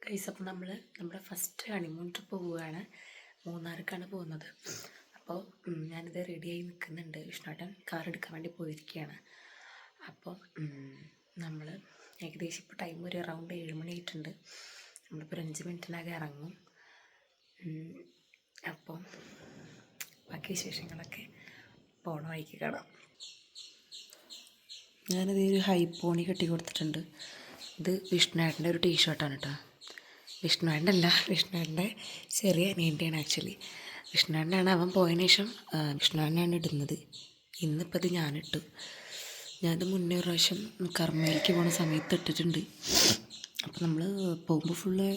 Guys, അപ്പോൾ നമ്മുടെ first honeymoon trip പോവുകയാണ്. മൂന്നാർക്കാണ് പോകുന്നത്. അപ്പോൾ ഞാനിത് റെഡിയായി നിൽക്കുന്നുണ്ട്. വിഷ്ണുവേട്ടൻ കാർ എടുക്കാൻ വേണ്ടി പോയിരിക്കുകയാണ്. അപ്പോൾ നമ്മൾ ഏകദേശം ഇപ്പോൾ ടൈം ഒരു അറൗണ്ട് 7 മണി ആയിട്ടുണ്ട്. നമ്മളിപ്പോൾ 5 മിനിറ്റിനകം ഇറങ്ങും. അപ്പോൾ ബാക്കി വിശേഷങ്ങളൊക്കെ പോണ വഴിക്ക് കാണാം. ഞാനിത് ഒരു ഹൈ പോണി കെട്ടി കൊടുത്തിട്ടുണ്ട്. ഇത് വിഷ്ണുവേട്ടൻ്റെ ഒരു ടീഷർട്ടാണ് കേട്ടോ. വിഷ്ണുവേട്ടൻ്റെ ചെറിയ അനിയൻ്റെയാണ് ആക്ച്വലി. വിഷ്ണുവേട്ടനാണ് അവൻ പോയതിനു ശേഷം വിഷ്ണുവേട്ടനാണ് ഇടുന്നത്. ഇന്നിപ്പോൾ ഇത് ഞാനിട്ടു. ഞാനത് മുന്നേ ഒരു പ്രാവശ്യം കർമ്മയിലേക്ക് പോകുന്ന സമയത്ത് ഇട്ടിട്ടുണ്ട്. അപ്പോൾ നമ്മൾ പോകുമ്പോൾ ഫുള്ള്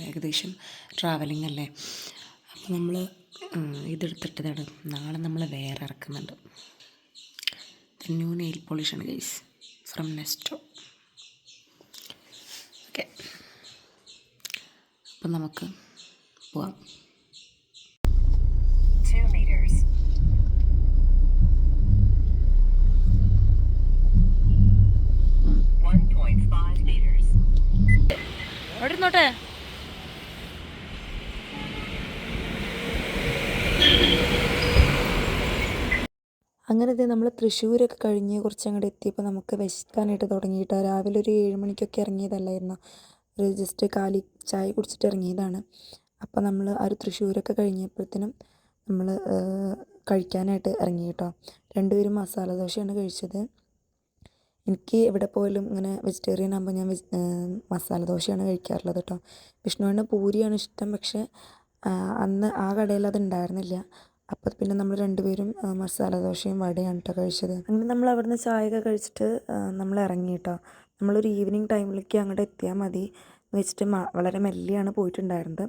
ഏകദേശം ട്രാവലിംഗ് അല്ലേ. അപ്പോൾ നമ്മൾ ഇതെടുത്തിട്ടതാണ്. നാളെ നമ്മൾ വേറെ ഇറക്കുന്നുണ്ട്. ന്യൂ നെയിൽ പോളിഷാണ് ഗൈസ്, ഫ്രം നെസ്റ്റോ. ഓക്കെ, അപ്പം നമുക്ക് പോവാം. അവിടെ ഇരുന്നോട്ടെ. അങ്ങനെ നമ്മൾ തൃശ്ശൂരൊക്കെ കഴിഞ്ഞ് കുറച്ചങ്ങോട്ട് എത്തിയപ്പോൾ നമുക്ക് വിശക്കാനായിട്ട് തുടങ്ങിയിട്ട്. രാവിലെ ഒരു 7 മണിക്കൊക്കെ ഇറങ്ങിയതല്ലായിരുന്നു. ഒരു ജസ്റ്റ് കാലി ചായ കുടിച്ചിട്ട് ഇറങ്ങിയതാണ്. അപ്പോൾ നമ്മൾ ആ ഒരു തൃശ്ശൂരൊക്കെ കഴിഞ്ഞപ്പോഴത്തേനും നമ്മൾ കഴിക്കാനായിട്ട് ഇറങ്ങി കേട്ടോ. രണ്ടുപേരും മസാല ദോശയാണ് കഴിച്ചത്. എനിക്ക് എവിടെ പോയാലും ഇങ്ങനെ വെജിറ്റേറിയൻ ആകുമ്പോൾ ഞാൻ മസാല ദോശയാണ് കഴിക്കാറുള്ളത് കേട്ടോ. വിഷ്ണുവിന് പൂരിയാണ് ഇഷ്ടം. പക്ഷേ അന്ന് ആ കടയിൽ അത് ഉണ്ടായിരുന്നില്ല. അപ്പോൾ പിന്നെ നമ്മൾ രണ്ടുപേരും മസാല ദോശയും വടയാണ് കേട്ടോ കഴിച്ചത്. അങ്ങനെ നമ്മൾ അവിടുന്ന് ചായയൊക്കെ കഴിച്ചിട്ട് നമ്മൾ ഇറങ്ങി കേട്ടോ. നമ്മളൊരു ഈവനിങ് ടൈമിലേക്ക് അങ്ങോട്ട് എത്തിയാൽ മതി എന്ന് വെച്ചിട്ട് വളരെ മെല്ലെയാണ് പോയിട്ടുണ്ടായിരുന്നത്.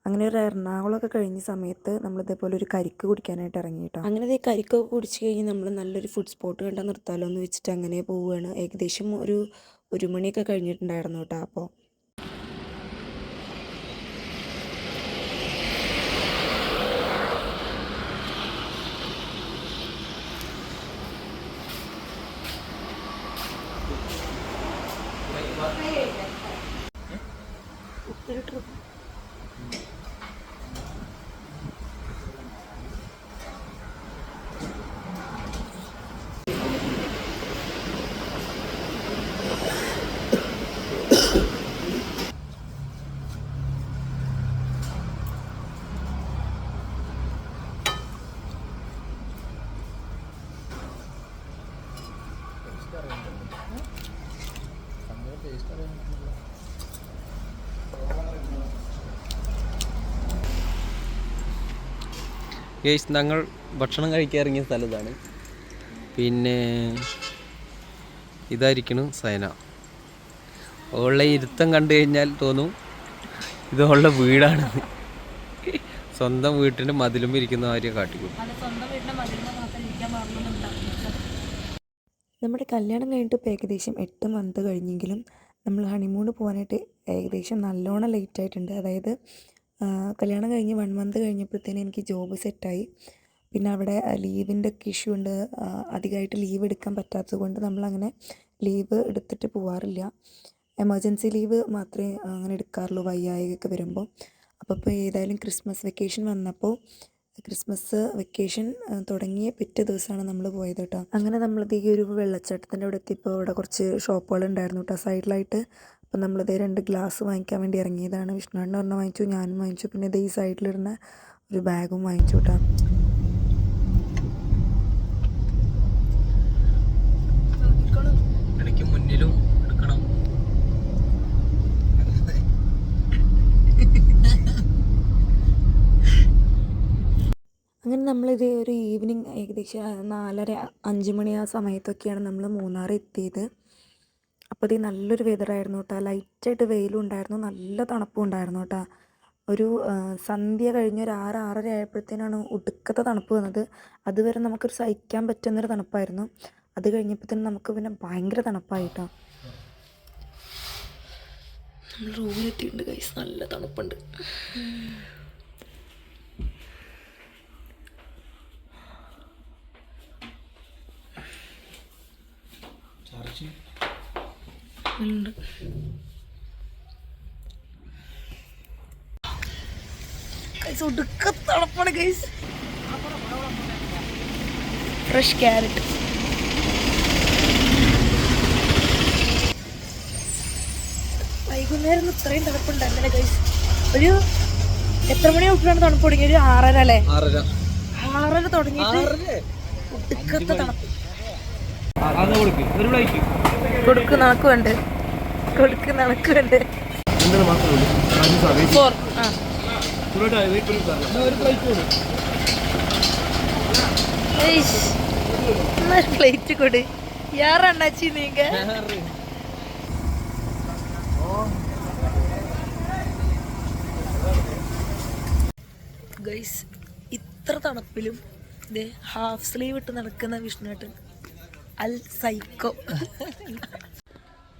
അങ്ങനെ ഒരു എറണാകുളമൊക്കെ കഴിഞ്ഞ സമയത്ത് നമ്മൾ ഇതേപോലെ ഒരു കരിക്ക് കുടിക്കാനായിട്ട് ഇറങ്ങി കേട്ടോ. അങ്ങനെ ഈ കരിക്കൊക്കെ കുടിച്ച് കഴിഞ്ഞ് നമ്മൾ നല്ലൊരു ഫുഡ് സ്പോട്ട് കണ്ടാൽ നിർത്താമല്ലോ എന്ന് വെച്ചിട്ട് അങ്ങനെ പോവുകയാണ്. ഏകദേശം ഒരു മണിയൊക്കെ കഴിഞ്ഞിട്ടുണ്ടായിരുന്നു കേട്ടോ. അപ്പോൾ ഗൈസ്, ഞങ്ങൾ ഭക്ഷണം കഴിക്കാൻ ഇറങ്ങിയ സ്ഥലത്താണ്. പിന്നെ ഇതായിരിക്കണം സൈന. അവളുടെ ഇരുത്തം കണ്ടു കഴിഞ്ഞാൽ തോന്നും ഇത് അവളുടെ വീടാണ്. സ്വന്തം വീട്ടിൻ്റെ മതിലും ഇരിക്കുന്ന കാര്യം കാട്ടിക്കൊടുക്കും. നമ്മുടെ കല്യാണം കഴിഞ്ഞിട്ട് ഇപ്പോൾ ഏകദേശം 8 മന്ത് കഴിഞ്ഞെങ്കിലും നമ്മൾ ഹണിമൂണ് പോകാനായിട്ട് ഏകദേശം നല്ലോണം ലേറ്റ് ആയിട്ടുണ്ട്. അതായത് കല്യാണം കഴിഞ്ഞ് 1 മന്ത് കഴിഞ്ഞപ്പോഴത്തേനും എനിക്ക് ജോബ് സെറ്റായി. പിന്നെ അവിടെ ലീവിൻ്റെ ഒക്കെ ഇഷ്യൂ ഉണ്ട്. അധികമായിട്ട് ലീവ് എടുക്കാൻ പറ്റാത്തത് കൊണ്ട് നമ്മളങ്ങനെ ലീവ് എടുത്തിട്ട് പോവാറില്ല. എമർജൻസി ലീവ് മാത്രമേ അങ്ങനെ എടുക്കാറുള്ളൂ വയ്യായ്കയൊക്കെ വരുമ്പോൾ. അപ്പോൾ ഇപ്പോൾ ഏതായാലും ക്രിസ്മസ് വെക്കേഷൻ വന്നപ്പോൾ ക്രിസ്മസ് വെക്കേഷൻ തുടങ്ങിയ പിറ്റേ ദിവസമാണ് നമ്മൾ പോയത് കേട്ടോ. അങ്ങനെ നമ്മളിത് ഈ ഒരു വെള്ളച്ചാട്ടത്തിൻ്റെ അവിടെ എത്തിയപ്പോൾ അവിടെ കുറച്ച് ഷോപ്പുകളുണ്ടായിരുന്നു കേട്ടോ സൈഡിലായിട്ട്. അപ്പം നമ്മളിത് 2 ഗ്ലാസ് വാങ്ങിക്കാൻ വേണ്ടി ഇറങ്ങിയതാണ്. വിഷ്ണുവേട്ടൻ ഒരെണ്ണം വാങ്ങിച്ചു, ഞാനും വാങ്ങിച്ചു. പിന്നെ ഇത് ഈ സൈഡിലിടുന്ന ഒരു ബാഗും വാങ്ങിച്ചു കേട്ടോ. മുന്നിലും എടുക്കണം. അങ്ങനെ നമ്മളിത് ഒരു ഈവനിങ് ഏകദേശം 4:30-5 മണി ആ സമയത്തൊക്കെയാണ് നമ്മൾ മൂന്നാർ എത്തിയത്. അപ്പോൾ ഇത് നല്ലൊരു വെതറായിരുന്നു കേട്ടോ. ലൈറ്റായിട്ട് വെയിലും ഉണ്ടായിരുന്നു, നല്ല തണുപ്പും ഉണ്ടായിരുന്നു കേട്ടോ. ഒരു സന്ധ്യ കഴിഞ്ഞ് ഒരു 6-6:30 ആയപ്പോഴത്തേനാണ് ഒടുക്കത്തെ തണുപ്പ് വന്നത്. അതുവരെ നമുക്കൊരു സഹിക്കാൻ പറ്റുന്നൊരു തണുപ്പായിരുന്നു. അത് കഴിഞ്ഞപ്പോഴത്തേനും നമുക്ക് പിന്നെ ഭയങ്കര തണുപ്പായിട്ടോ. നമ്മൾ റൂമിലെത്തിയിട്ടുണ്ട് ഗൈസ്, നല്ല തണുപ്പുണ്ട്. ഉണ്ട്. ഗൈസ് ഒടുക്ക തണുപ്പാണ് ഗൈസ്. Fresh carrot. വൈകുന്നേരം ഇത്രയും തണുപ്പുണ്ടായിരുന്നില്ല ഗൈസ്. ഒരു എത്ര മണി തൊട്ടാണ് തണുപ്പ് തുടങ്ങി? ഒരു 6:30 അല്ലേ? 6:30 തുടങ്ങിയിട്ട് ഒടുക്കത്തെ തണുപ്പ്. കൊടുക്ക് നടക്കുന്നുണ്ട്, കൊടുക്ക് നടക്കുന്നുണ്ട്. 4 പ്ലേറ്റ് കൊടു യാറണ്ണാച്ചി നീങ്ക. ഗൈസ് ഇത്ര തണുപ്പിലും ഇത് ഹാഫ് സ്ലീവ് ഇട്ട് നടക്കുന്ന വിഷ്ണുവേട്ടൻ അൽ സൈക്കോ.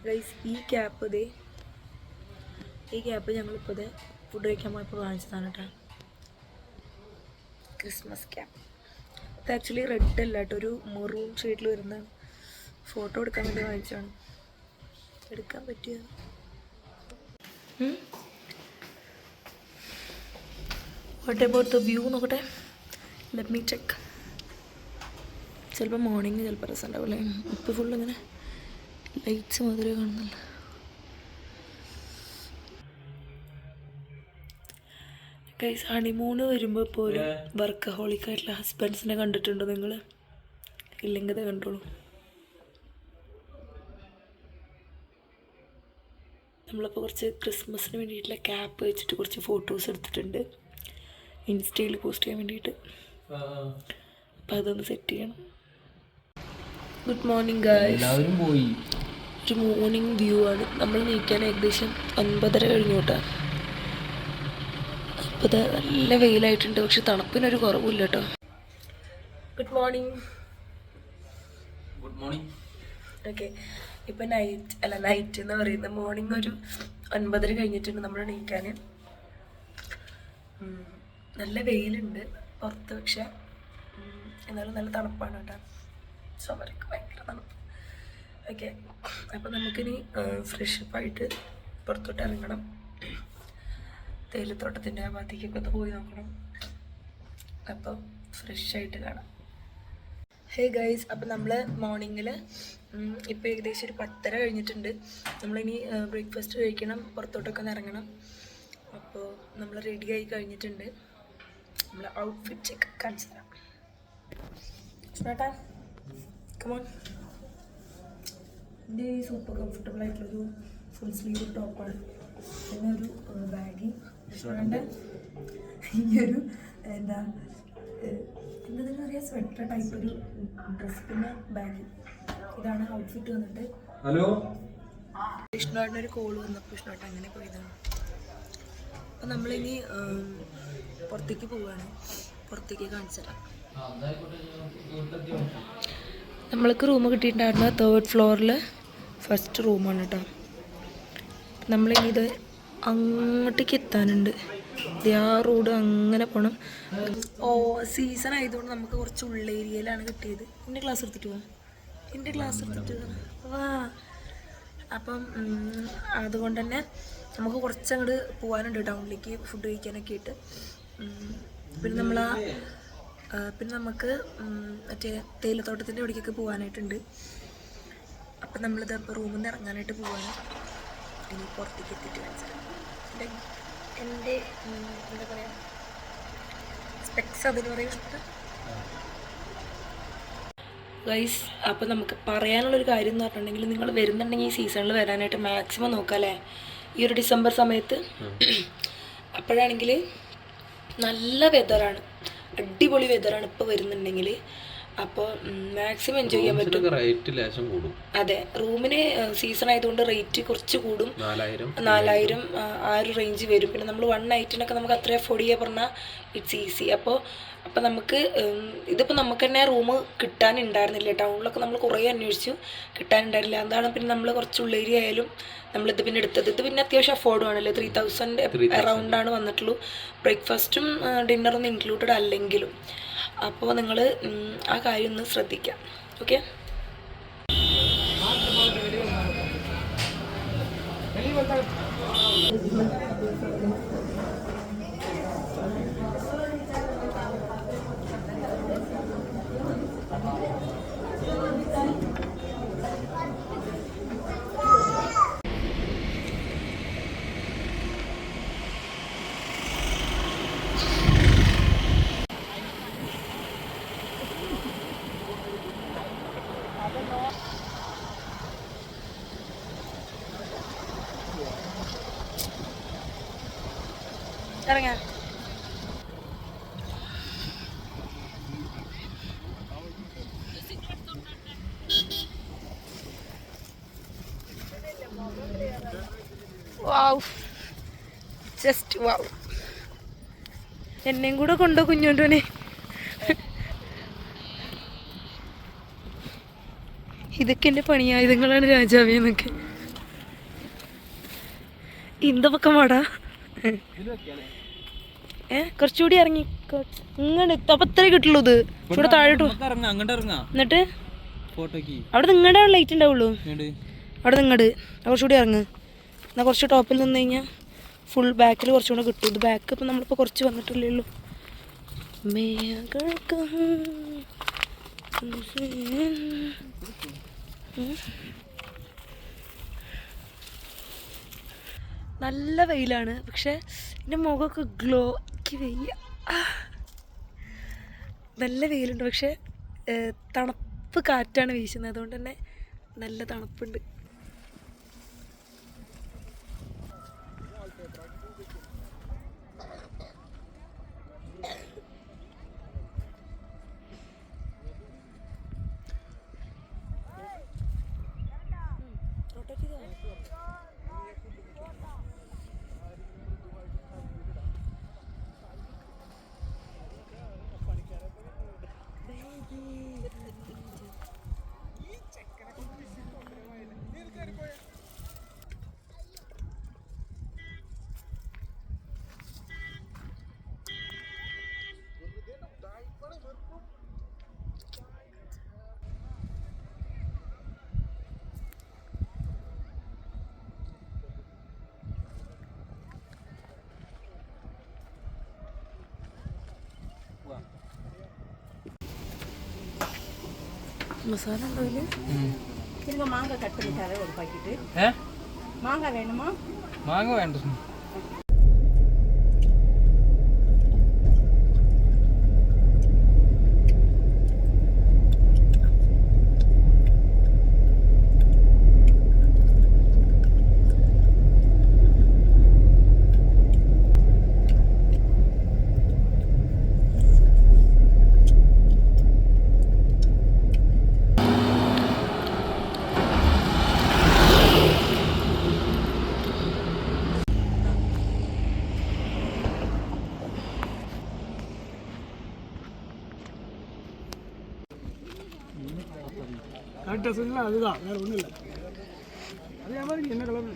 ഗൈസ് ഈ ക്യാപ്പ് ഞങ്ങളിപ്പോൾ ഫുഡ് കഴിക്കാൻ പോയപ്പോൾ വാങ്ങിച്ചതാണ് കേട്ടോ. Christmas cap. ഇത് ആക്ച്വലി റെഡ് അല്ല കേട്ടോ, ഒരു മെറൂൺ ഷെയ്ഡിൽ വരുന്ന. ഫോട്ടോ എടുക്കാൻ വേണ്ടി വാങ്ങിച്ചാണ്. എടുക്കാൻ പറ്റിയത്. വാട്ട് അബൌട്ട് ദ വ്യൂ നോക്കട്ടെ. Let me check. ചിലപ്പോൾ മോർണിംഗ് ചിലപ്പോൾ രസം ഉണ്ടാവില്ലേ. ഇപ്പോൾ ഫുൾ ഇങ്ങനെ ലൈറ്റ്സ് മാത്രമേ കാണുന്നില്ല. ഗൈസ് ഹണിമൂണ് വരുമ്പോൾ പോലും വർക്കഹോളിക്കായിട്ടുള്ള ഹസ്ബൻഡ്സിനെ കണ്ടിട്ടുണ്ടോ നിങ്ങൾ? ഇല്ലെങ്കിൽ അത് കണ്ടോളൂ. നമ്മളിപ്പോൾ കുറച്ച് ക്രിസ്മസിന് വേണ്ടിയിട്ടുള്ള ക്യാപ്പ് വെച്ചിട്ട് കുറച്ച് ഫോട്ടോസ് എടുത്തിട്ടുണ്ട് ഇൻസ്റ്റയിൽ പോസ്റ്റ് ചെയ്യാൻ വേണ്ടിയിട്ട്. അപ്പം അതൊന്ന് സെറ്റ് ചെയ്യണം. Good morning guys. എല്ലാവരും പോയി. ഒരു മോർണിംഗ് വ്യൂ ആണ്. നമ്മൾ നീക്കാൻ ഏകദേശം 9:30 കഴിഞ്ഞു കേട്ടോ. അപ്പോൾ ഇത് നല്ല വെയിലായിട്ടുണ്ട്, പക്ഷെ തണുപ്പിനൊരു കുറവില്ല കേട്ടോ. Good morning. Good morning. Okay, ഇപ്പം നൈറ്റ് എന്ന് പറയുന്നത് മോർണിംഗ് ഒരു 9:30 കഴിഞ്ഞിട്ടുണ്ട് നമ്മൾ നീക്കാൻ. നല്ല വെയിലുണ്ട് പുറത്ത്, പക്ഷെ എന്നാലും നല്ല തണുപ്പാണ് കേട്ടോ. ചുമരൊക്കെ ഭയങ്കര തണുപ്പ്. ഓക്കെ, അപ്പോൾ നമുക്കിനി ഫ്രഷപ്പായിട്ട് പുറത്തോട്ട് ഇറങ്ങണം. തേയിലത്തോട്ടത്തിൻ്റെ ആ ഭാഗത്തേക്കൊക്കെ ഒന്ന് പോയി നോക്കണം. അപ്പോൾ ഫ്രഷായിട്ട് കാണാം. ഹേ ഗൈസ്, അപ്പോൾ നമ്മൾ മോർണിംഗിൽ ഇപ്പോൾ ഏകദേശം ഒരു 10:30 കഴിഞ്ഞിട്ടുണ്ട്. നമ്മളിനി ബ്രേക്ക്ഫാസ്റ്റ് കഴിക്കണം, പുറത്തോട്ടൊക്കെ ഒന്ന് ഇറങ്ങണം. അപ്പോൾ നമ്മൾ റെഡിയായി കഴിഞ്ഞിട്ടുണ്ട്. നമ്മൾ ഔട്ട്ഫിറ്റ് ചെക്ക് കാണിച്ചു തരാം. കമോൺ. എൻ്റെ ഈ സൂപ്പർ കംഫർട്ടബിൾ ആയിട്ടുള്ളൊരു ഫുൾ സ്ലീവ് ടോപ്പാണ്. പിന്നെ ഒരു ബാഗി വിഷ്ണുവിൻ്റെ ഈ ഒരു എന്താ പറയുക സ്വെറ്റർ ടൈപ്പ് ഒരു ഡ്രസ്സ്, പിന്നെ ബാഗി. ഇതാണ് ഔട്ട്ഫിറ്റ് വന്നിട്ട്. ഹലോ, വിഷ്ണുവേട്ടൻ്റെ ഒരു കോള് വന്നപ്പോൾ വിഷ്ണുവേട്ടൻ അങ്ങനെ പോയതാണ്. അപ്പം നമ്മളിനി പുറത്തേക്ക് പോവുകയാണ്. പുറത്തേക്ക് കാണിച്ചു തരാം. നമ്മൾക്ക് റൂം കിട്ടിയിട്ടുണ്ടായിരുന്ന 3rd ഫ്ലോറിൽ ഫസ്റ്റ് റൂമാണ് കേട്ടോ. നമ്മളിനി ഇത് അങ്ങോട്ടേക്ക് എത്താനുണ്ട്. ഇത് ആ റോഡ് അങ്ങനെ പോകണം. സീസൺ ആയതുകൊണ്ട് നമുക്ക് കുറച്ച് ഉള്ളേരിയയിലാണ് കിട്ടിയത്. എൻ്റെ ക്ലാസ് എടുത്തിട്ട് പോവാം. അപ്പം അതുകൊണ്ട് തന്നെ നമുക്ക് കുറച്ചങ്ങോട്ട് പോകാനുണ്ട് ടൗണിലേക്ക് ഫുഡ് കഴിക്കാനൊക്കെ ആയിട്ട്. പിന്നെ നമുക്ക് മറ്റേ തേയിലത്തോട്ടത്തിൻ്റെ ഇവിടേക്കൊക്കെ പോകാനായിട്ടുണ്ട്. അപ്പം നമ്മളിത് ഇപ്പോൾ റൂമിൽ നിന്ന് ഇറങ്ങാനായിട്ട് പോവാണ്. ഇനി പുറത്തേക്ക് എത്തിയിട്ട് കാണിച്ചാൽ എൻ്റെ എന്താ പറയുക സ്പെക്സ് അതിന് പറയും ഗൈസ്. അപ്പോൾ നമുക്ക് പറയാനുള്ളൊരു കാര്യം എന്ന് പറഞ്ഞിട്ടുണ്ടെങ്കിൽ, നിങ്ങൾ വരുന്നുണ്ടെങ്കിൽ ഈ സീസണിൽ വരാനായിട്ട് മാക്സിമം നോക്കാം അല്ലേ. ഈ ഒരു ഡിസംബർ സമയത്ത് അപ്പോഴാണെങ്കിൽ നല്ല വെതറാണ്, അടിപൊളി വെതറാണ് ഇപ്പോൾ വരുന്നുണ്ടെങ്കിൽ. അപ്പോൾ മാക്സിമം എൻജോയ് ചെയ്യാൻ പറ്റും. റേറ്റ് ലേശം കൂടും. അതെ, റൂമിന് സീസൺ ആയതുകൊണ്ട് റേറ്റ് കുറച്ച് കൂടും. 4000 ആ ഒരു റേഞ്ച് വരും. പിന്നെ നമ്മൾ 1 നൈറ്റിനൊക്കെ നമുക്ക് അത്ര അഫോർഡ് ചെയ്യാൻ പറഞ്ഞാൽ ഇറ്റ്സ് ഈസി. അപ്പോൾ നമുക്ക് ഇതിപ്പോൾ നമുക്ക് തന്നെ റൂം കിട്ടാനുണ്ടായിരുന്നില്ല. ടൗണിലൊക്കെ നമ്മൾ കുറേ അന്വേഷിച്ചു, കിട്ടാനുണ്ടായിരുന്നില്ല. അതാണ് പിന്നെ നമ്മൾ കുറച്ച് ഉള്ളേരിയ ആയാലും നമ്മളിത് പിന്നെ എടുത്തത്. ഇത് പിന്നെ അത്യാവശ്യം അഫോർഡ് ആണല്ലോ. 3000 അറൗണ്ടാണ് വന്നിട്ടുള്ളൂ, ബ്രേക്ക്ഫാസ്റ്റും ഡിന്നറൊന്നും ഇൻക്ലൂഡഡ് അല്ലെങ്കിലും. അപ്പോൾ നിങ്ങൾ ആ കാര്യം ഒന്ന് ശ്രദ്ധിക്കാം. ഓക്കെ, ഇറങ്ങാ വാവ്, ജസ്റ്റ് വാവ്. എന്നെയും കൂടെ കൊണ്ടോ കുഞ്ഞോണ്ടോനെ. ഇതൊക്കെ എൻ്റെ പണിയായുധങ്ങളാണ് രാജാവേ എന്നൊക്കെ. ഇന്ത പക്കം വാടാ. കുറച്ചുകൂടി ഇറങ്ങി ഇങ്ങനെ അപ്പൊ ഇത്രേ കിട്ടുള്ളൂ. ഇത് ഇവിടെ താഴോട്ട് എന്നിട്ട് അവിടെ നിങ്ങളുടെ ലൈറ്റ് ഉണ്ടാവുള്ളൂ. അവിടെ നിങ്ങട് കുറച്ചുകൂടി ഇറങ്ങ്. എന്നാൽ കുറച്ച് ടോപ്പിൽ നിന്ന് കഴിഞ്ഞാൽ ഫുൾ ബാക്കിൽ കുറച്ചുകൂടെ കിട്ടും. ഇത് ബാക്ക് ഇപ്പം നമ്മളിപ്പോൾ കുറച്ച് വന്നിട്ടില്ലേ ഉള്ളൂ. നല്ല വെയിലാണ്, പക്ഷെ എൻ്റെ മുഖമൊക്കെ ഗ്ലോക്ക് വെയ്യ. നല്ല വെയിലുണ്ട്, പക്ഷെ തണുപ്പ് കാറ്റാണ് വീശുന്നത്, അതുകൊണ്ട് തന്നെ നല്ല തണുപ്പുണ്ട്. മസാല ഉണ്ടോ ഇതില്? മാങ്ങ കട്ട് பண்ணி தரேன் ஒரு பாக்கெட். மாங்காய் வேணுமா? மாங்காய் வேண்டாம். கரெக்டாக சொல்லலாம், அதுதான், வேறு ஒன்றும் இல்லை. அதே மாதிரி என்ன கலர்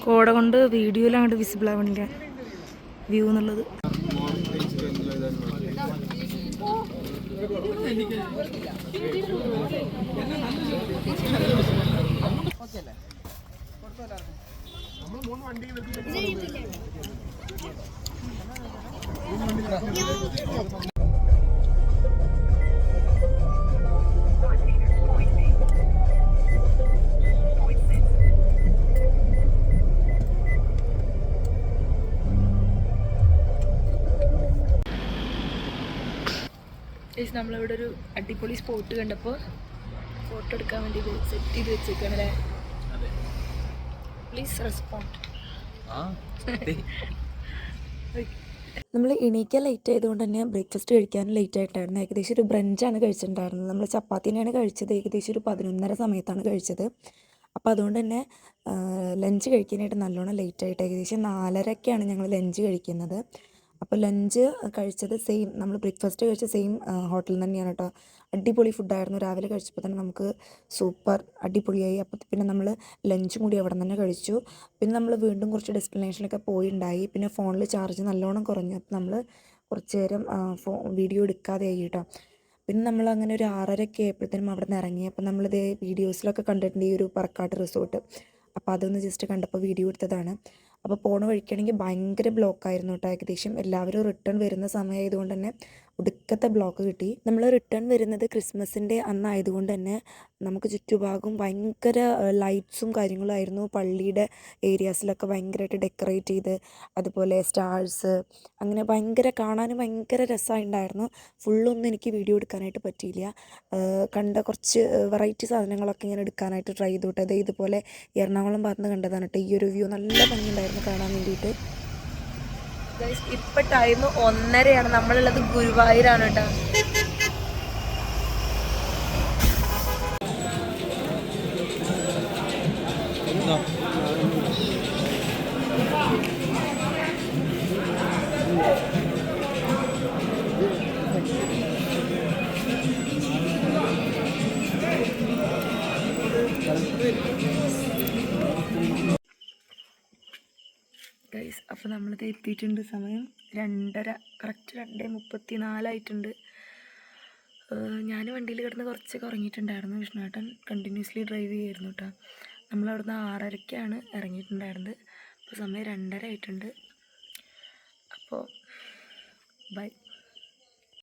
കോട കൊണ്ട് വീഡിയോയിൽ അങ്ങോട്ട് വിസിബിൾ ആവണില്ല വ്യൂ എന്നുള്ളത്. നമ്മളിവിടെ ഒരു അടിപൊളി സ്പോട്ട് കണ്ടപ്പോൾ ഫോട്ടോ എടുക്കാൻ വേണ്ടി ഇത് സെറ്റ് ചെയ്ത് വെച്ചേക്കാണല്ലേ. Please respond. നമ്മൾ എണീക്കാൻ ലേറ്റ് ആയതുകൊണ്ട് തന്നെ ബ്രേക്ക്ഫാസ്റ്റ് കഴിക്കാനും ലേറ്റ് ആയിട്ടായിരുന്നു. ഏകദേശം ഒരു ബ്രഞ്ചാണ് കഴിച്ചിട്ടുണ്ടായിരുന്നത്. നമ്മൾ ചപ്പാത്തിനെയാണ് കഴിച്ചത്. ഏകദേശം ഒരു 11:30 സമയത്താണ് കഴിച്ചത്. അപ്പോൾ അതുകൊണ്ട് തന്നെ ലഞ്ച് കഴിക്കാനായിട്ട് നല്ലോണം ലേറ്റ് ആയിട്ട് ഏകദേശം 4:30ക്കാണ് ഞങ്ങൾ ലഞ്ച് കഴിക്കുന്നത്. അപ്പോൾ ലഞ്ച് കഴിച്ചത് സെയിം, നമ്മൾ ബ്രേക്ക്ഫാസ്റ്റ് കഴിച്ച സെയിം ഹോട്ടലിൽ തന്നെയാണ് കേട്ടോ. അടിപൊളി ഫുഡായിരുന്നു. രാവിലെ കഴിച്ചപ്പോൾ തന്നെ നമുക്ക് സൂപ്പർ അടിപൊളിയായി. അപ്പോൾ പിന്നെ നമ്മൾ ലഞ്ചും കൂടി അവിടെ തന്നെ കഴിച്ചു. പിന്നെ നമ്മൾ വീണ്ടും കുറച്ച് ഡെസ്റ്റിനേഷനൊക്കെ പോയിണ്ടായി. പിന്നെ ഫോണിൽ ചാർജ് നല്ലോണം കുറഞ്ഞു. അപ്പോൾ നമ്മൾ കുറച്ച് നേരം വീഡിയോ എടുക്കാതെ ആയി കേട്ടോ. പിന്നെ നമ്മൾ അങ്ങനെ ഒരു 6:30 ആയപ്പോഴത്തേനും അവിടെ നിന്ന് ഇറങ്ങി. അപ്പോൾ നമ്മളിത് വീഡിയോസിലൊക്കെ കണ്ടിട്ടുണ്ട് ഈ ഒരു പറക്കാട്ട് റിസോർട്ട്. അപ്പോൾ അതൊന്ന് ജസ്റ്റ് കണ്ടപ്പോൾ വീഡിയോ എടുത്തതാണ്. അപ്പോൾ പോണ വഴിക്കാണെങ്കിൽ ഭയങ്കര ബ്ലോക്കായിരുന്നു കേട്ടോ. ഏകദേശം എല്ലാവരും റിട്ടേൺ വരുന്ന സമയമായതുകൊണ്ട് തന്നെ ഒടുക്കത്തെ ബ്ലോക്ക് കിട്ടി. നമ്മൾ റിട്ടേൺ വരുന്നത് ക്രിസ്മസിൻ്റെ അന്നായതുകൊണ്ട് തന്നെ നമുക്ക് ചുറ്റുഭാഗവും ഭയങ്കര ലൈറ്റ്സും കാര്യങ്ങളായിരുന്നു. പള്ളിയുടെ ഏരിയാസിലൊക്കെ ഭയങ്കരമായിട്ട് ഡെക്കറേറ്റ് ചെയ്ത്, അതുപോലെ സ്റ്റാർസ്, അങ്ങനെ ഭയങ്കര കാണാനും ഭയങ്കര രസമായിട്ടുണ്ടായിരുന്നു. ഫുള്ളൊന്നും എനിക്ക് വീഡിയോ എടുക്കാനായിട്ട് പറ്റിയില്ല. കണ്ട കുറച്ച് വെറൈറ്റി സാധനങ്ങളൊക്കെ ഇങ്ങനെ എടുക്കാനായിട്ട് ട്രൈ ചെയ്തു കേട്ടോ. ഇതുപോലെ എറണാകുളം ഭാഗത്ത് നിന്ന് കണ്ടതാണ് കേട്ടോ. ഈ ഒരു വ്യൂ നല്ല ഭംഗിയുണ്ടായിരുന്നു കാണാൻ വേണ്ടിയിട്ട്. ഇപ്പൊ ടൈം 1:30 നമ്മളുള്ളത് ഗുരുവായൂരാണ് കേട്ടോ. ഗൈസ്, അപ്പോൾ നമ്മളിത് എത്തിയിട്ടുണ്ട്. സമയം 2:30, കറക്റ്റ് 2:34 ഞാൻ വണ്ടിയിൽ കിടന്ന് കുറച്ചൊക്കെ ഉറങ്ങിയിട്ടുണ്ടായിരുന്നു. വിഷ്ണുവേട്ടൻ കണ്ടിന്യൂസ്ലി ഡ്രൈവ് ചെയ്യായിരുന്നു കേട്ടോ. നമ്മളവിടുന്ന് 6:30 ഇറങ്ങിയിട്ടുണ്ടായിരുന്നത്. അപ്പോൾ സമയം 2:30 അപ്പോൾ ബൈ.